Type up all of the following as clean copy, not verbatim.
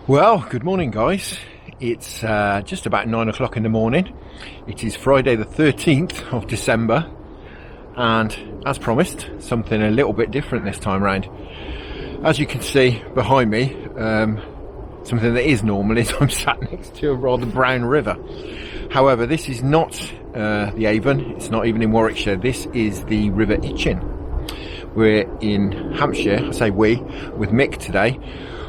Well, good morning guys. It's just about 9 o'clock in the morning. It is Friday the 13th of December, and as promised, something a little bit different this time round. As you can see behind me, something that is normal is I'm sat next to a rather brown river. However, this is not the Avon, it's not even in Warwickshire, this is the River Itchin. We're in Hampshire, I say we, with Mick today.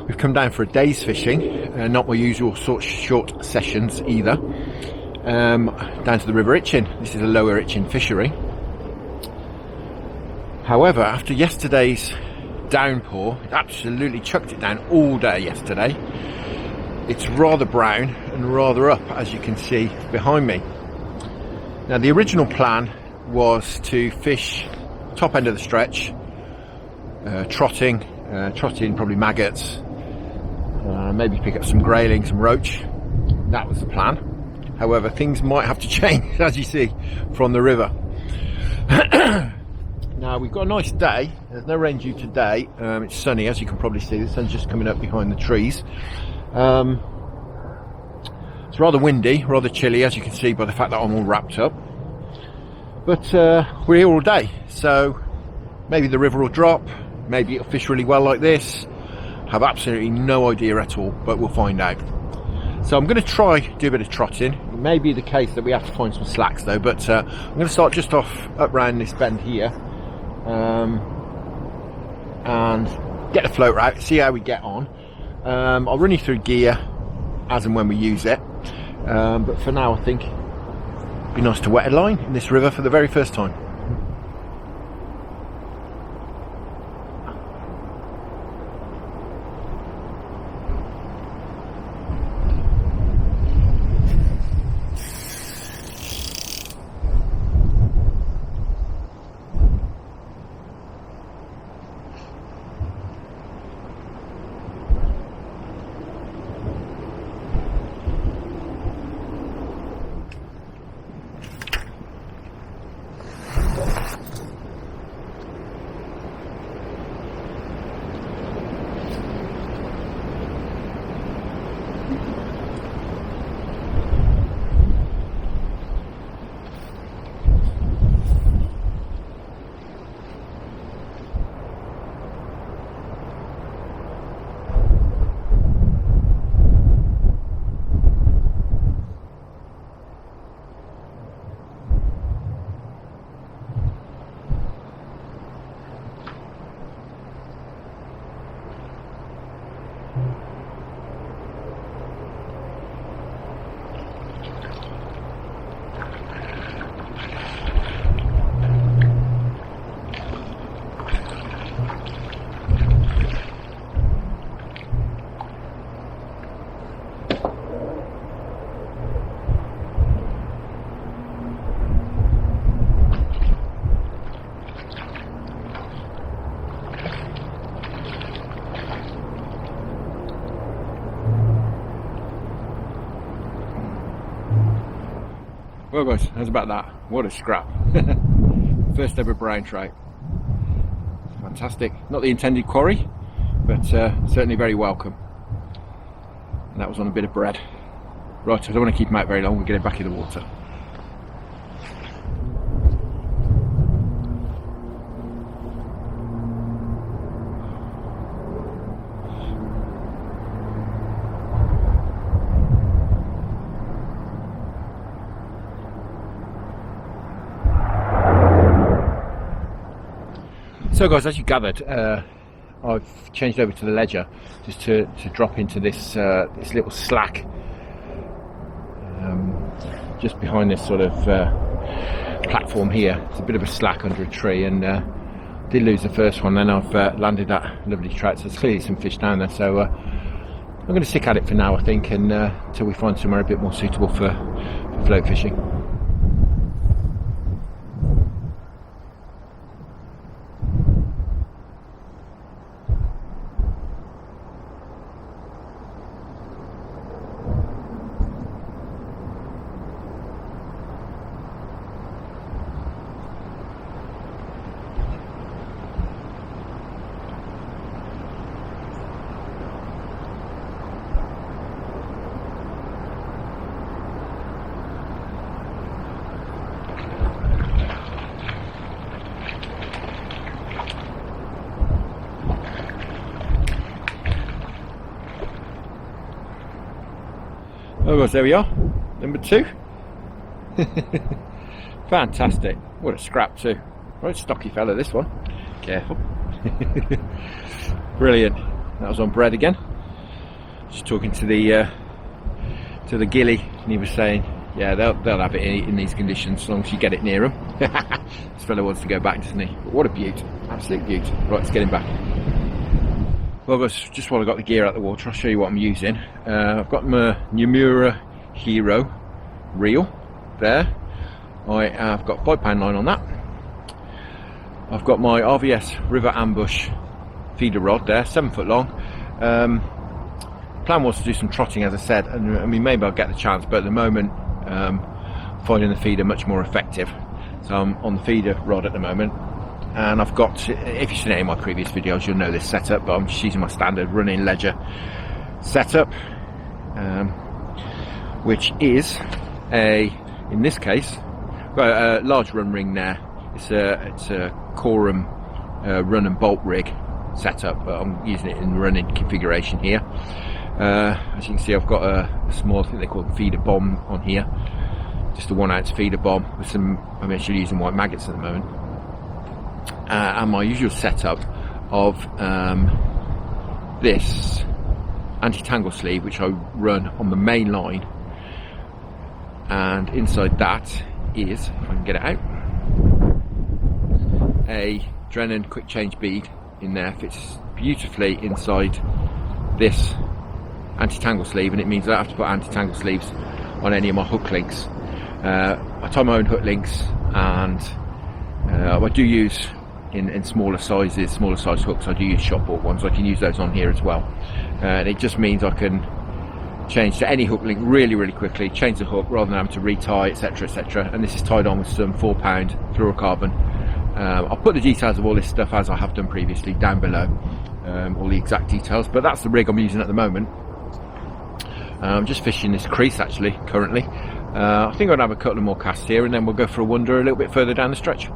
We've come down for a day's fishing, not my usual short sessions either. Down to the River Itchin. This is a Lower Itchen Fishery. However, after yesterday's downpour, it absolutely chucked it down all day yesterday. It's rather brown and rather up, as you can see behind me. Now, the original plan was to fish top end of the stretch, trotting probably maggots, maybe pick up some grayling, some roach. That was the plan. However, things might have to change, as you see from the river. Now, we've got a nice day. There's no rain due today. It's sunny, as you can probably see. The sun's just coming up behind the trees. It's rather windy, rather chilly, as you can see by the fact that I'm all wrapped up. But we're here all day, so maybe the river will drop, maybe it'll fish really well like this. Have absolutely no idea at all, but we'll find out. So I'm going to try do a bit of trotting. It may be the case that we have to find some slacks though, but I'm going to start just up round this bend here, and get the float out, see how we get on. I'll run you through gear as and when we use it, but for now I think it'd be nice to wet a line in this river for the very first time. Well guys, how's about that? What a scrap. First ever brown trout. Fantastic. Not the intended quarry, but certainly very welcome. And that was on a bit of bread. Right, I don't want to keep him out very long, we'll get him back in the water. So guys, as you gathered, I've changed over to the ledger just to drop into this this little slack just behind this sort of platform here. It's a bit of a slack under a tree, and did lose the first one. Then I've landed that lovely trout, so there's clearly some fish down there. So I'm going to stick at it for now, I think, and until we find somewhere a bit more suitable for float fishing. Oh gosh, there we are, number 2. Fantastic. What a scrap too. Right stocky fella this one. Careful. Brilliant. That was on bread again. Just talking to the gilly, and he was saying, yeah, they'll have it in these conditions as long as you get it near them. This fella wants to go back, doesn't he? But what a beaut. Absolute beaut. Right, let's get him back. Well guys, just while I got the gear out of the water, I'll show you what I'm using. I've got my Nomura Hiro reel there. I have got 5-pound line on that. I've got my RVS River Ambush feeder rod there, 7 foot long. Plan was to do some trotting, as I said, and I mean, maybe I'll get the chance, but at the moment finding the feeder much more effective, so I'm on the feeder rod at the moment. And I've got, if you've seen any of my previous videos, you'll know this setup, but I'm just using my standard running ledger setup, which is in this case, got a large run ring there. It's a Korum run and bolt rig setup, but I'm using it in running configuration here. As you can see, I've got a small, I think they call it feeder bomb on here, just a 1 ounce feeder bomb with some, I'm actually using white maggots at the moment. And my usual setup of this anti-tangle sleeve, which I run on the main line, and inside that is, if I can get it out, a Drennan quick change bead in there. Fits beautifully inside this anti-tangle sleeve, and it means I don't have to put anti-tangle sleeves on any of my hook links. I tie my own hook links, and I do use in smaller sizes, smaller size hooks, I do use shop bought ones. I can use those on here as well, and it just means I can change to any hook link really quickly, change the hook rather than having to retie, etc, etc. And this is tied on with some 4-pound Flurocarbon. I'll put the details of all this stuff, as I have done previously, down below, all the exact details, but that's the rig I'm using at the moment. I'm just fishing this crease actually currently. I think I'll have a couple of more casts here, and then we'll go for a wander a little bit further down the stretch.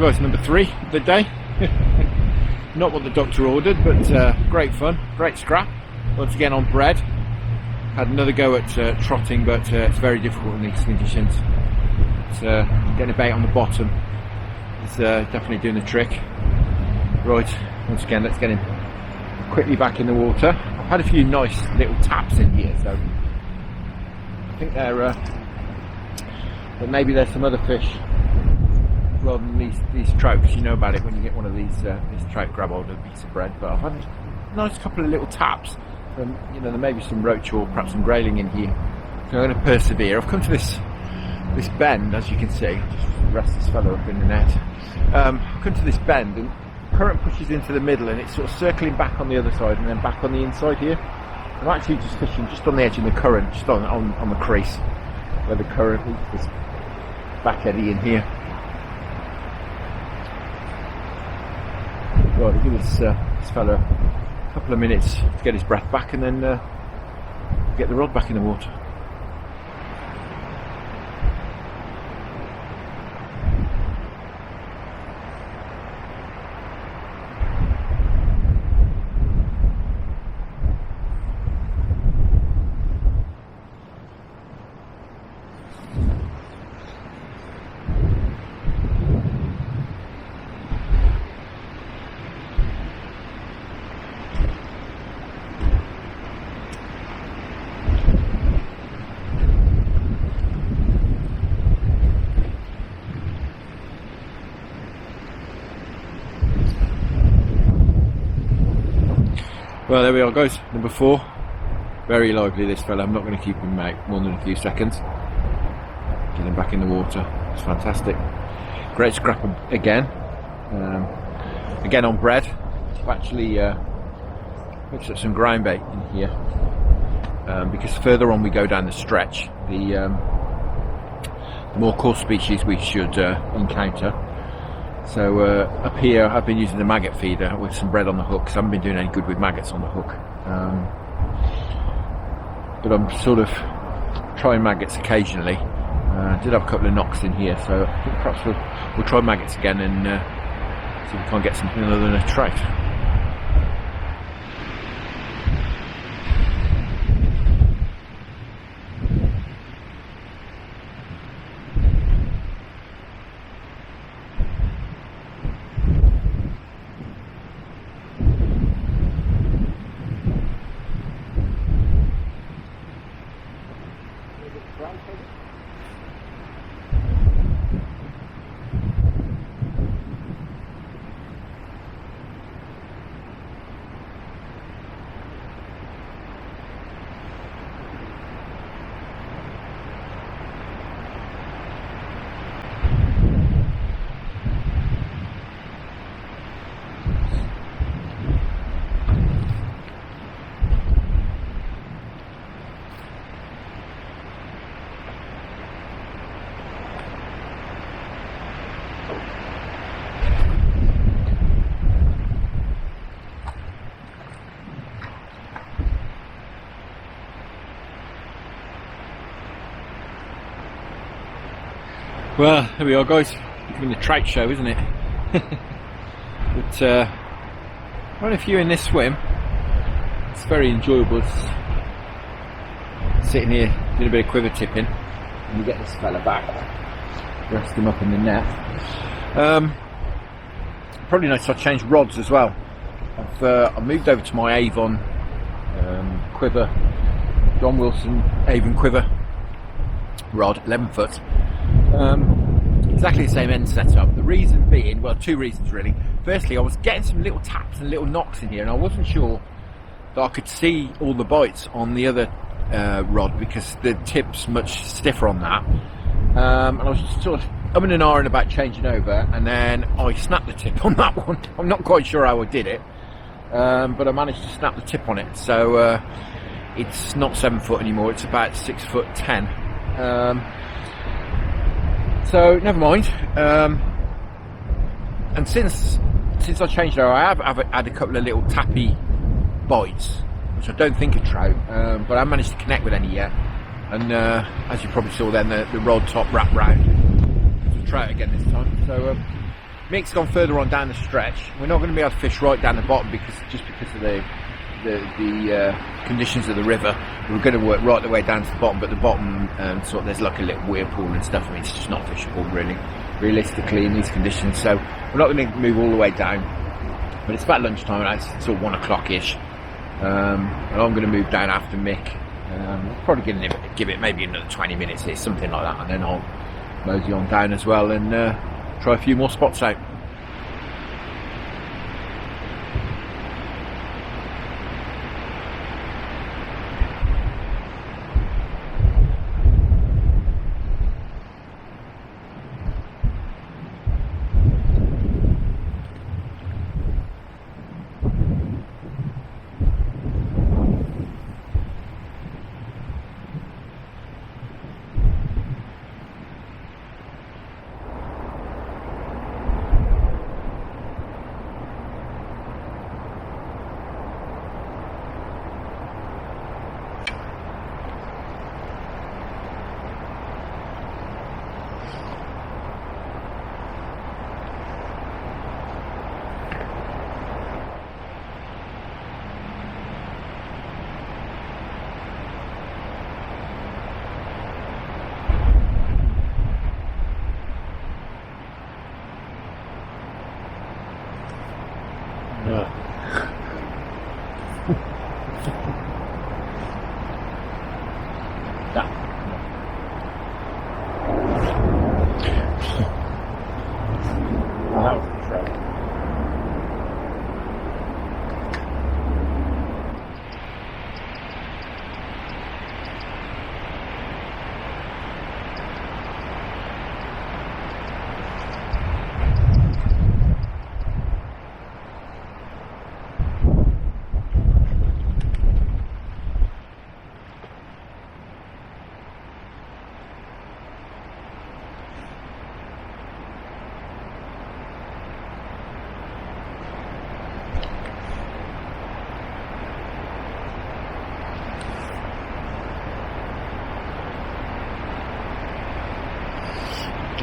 guys, number 3 of the day. Not what the doctor ordered, but great fun, great scrap. Once again on bread. Had another go at trotting, but it's very difficult in these conditions. It's, getting a bait on the bottom is definitely doing the trick. Right, once again, let's get him quickly back in the water. I've had a few nice little taps in here, so I think they're but maybe there's some other fish rather than these trouts. You know about it when you get one of these trout grab hold of a piece of bread. But I've had a nice couple of little taps from, you know, there may be some roach or perhaps some grayling in here. So I'm going to persevere. I've come to this bend, as you can see. Just rest this fellow up in the net. I've come to this bend and current pushes into the middle and it's sort of circling back on the other side and then back on the inside here. I'm actually just fishing just on the edge of the current, just on the crease where the current is back eddy in here. Right, we'll give this fella a couple of minutes to get his breath back and then get the rod back in the water. Well, there we are, guys. Number 4. Very lively, this fella. I'm not going to keep him out more than a few seconds. Get him back in the water. It's fantastic. Great scrap again. Again on bread. I've actually mixed up some ground bait in here because further on we go down the stretch, the more coarse species we should encounter. So up here I've been using the maggot feeder with some bread on the hook, because I haven't been doing any good with maggots on the hook. But I'm sort of trying maggots occasionally. I did have a couple of knocks in here, so I think perhaps we'll try maggots again and see if we can't get something other than a trout. Well, there we are, guys. Becoming the trout show, isn't it? But quite a few in this swim. It's very enjoyable. It's sitting here doing a bit of quiver tipping, and you get this fella back, rest him up in the net. Probably noticed I changed rods as well. I've moved over to my Avon quiver, John Wilson Avon quiver rod, 11 foot. Exactly the same end setup. The reason being, well, 2 reasons really. Firstly, I was getting some little taps and little knocks in here, and I wasn't sure that I could see all the bites on the other rod because the tip's much stiffer on that. And I was just sort of umming and ahhing about changing over, and then I snapped the tip on that one. I'm not quite sure how I did it, but I managed to snap the tip on it. So it's not 7 foot anymore, it's about 6'10". So never mind. And since I changed over, I have had a couple of little tappy bites, which I don't think are trout, but I haven't managed to connect with any yet. And as you probably saw then, the rod top wrapped round. It's a trout again this time. So Mick's gone further on down the stretch. We're not going to be able to fish right down the bottom because of the conditions of the river. We're going to work right the way down to the bottom, but the bottom there's like a little whirlpool and stuff. I mean, it's just not fishable really, realistically in these conditions. So we're not going to move all the way down. But it's about lunchtime, and it's sort of 1 o'clock-ish. And I'm going to move down after Mick. Probably going to give it maybe another 20 minutes here, something like that, and then I'll mosey on down as well and try a few more spots out.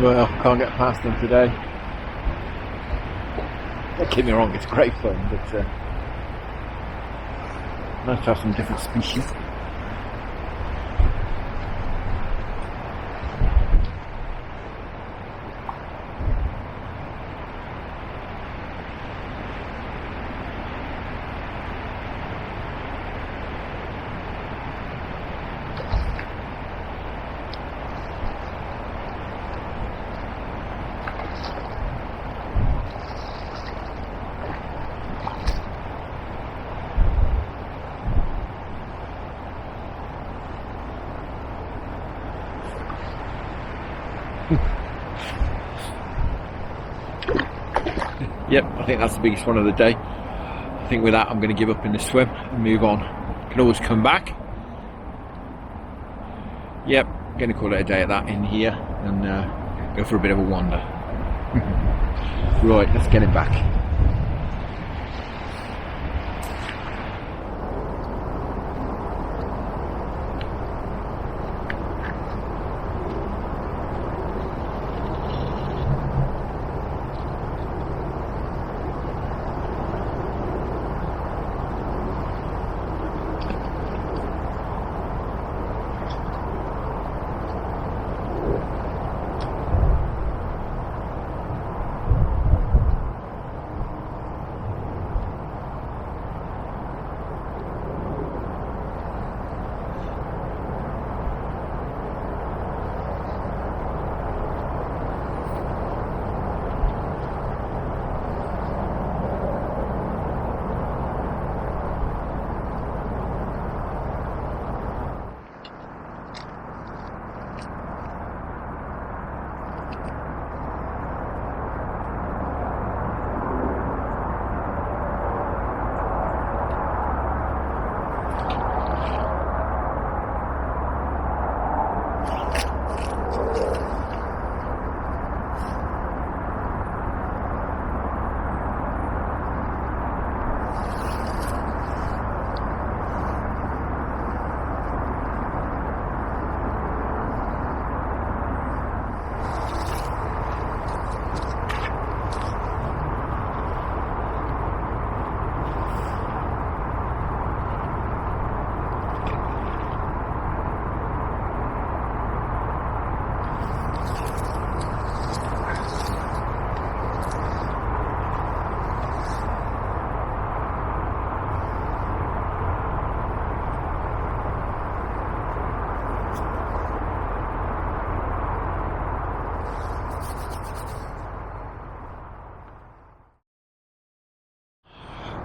Well, can't get past them today. Don't get me wrong, it's great fun, but nice to have some different species. Yep, I think that's the biggest one of the day. I think with that I'm going to give up in the swim and move on. Can always come back. Yep, going to call it a day at that in here and go for a bit of a wander. Right, let's get him back.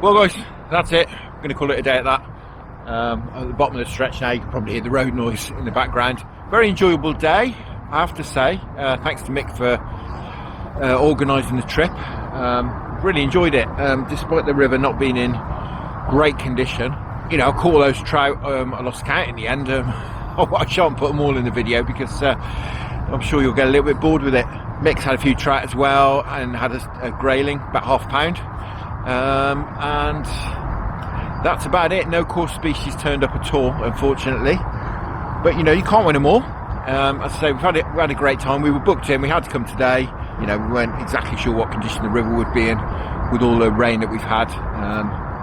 Well guys, that's it. I'm going to call it a day at that. At the bottom of the stretch now, you can probably hear the road noise in the background. Very enjoyable day, I have to say. Thanks to Mick for organising the trip. Really enjoyed it, despite the river not being in great condition. You know, I caught all those trout. I lost count in the end. I shan't put them all in the video because I'm sure you'll get a little bit bored with it. Mick's had a few trout as well and had a grayling, about ½ pound. And that's about it. No core species turned up at all, unfortunately. But you know, you can't win them all. As I say, we had a great time. We were booked in. We had to come today. You know, we weren't exactly sure what condition the river would be in with all the rain that we've had.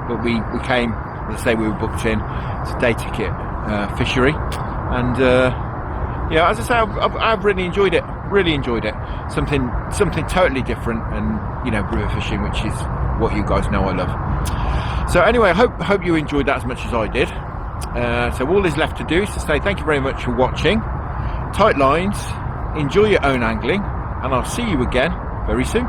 But we came. As I say, we were booked in. It's a day ticket fishery, and yeah, as I say, I've really enjoyed it. Really enjoyed it. Something totally different, and you know, river fishing, which is what you guys know I love. So anyway, I hope you enjoyed that as much as I did. So all is left to do is to say thank you very much for watching. Tight lines, enjoy your own angling, and I'll see you again very soon.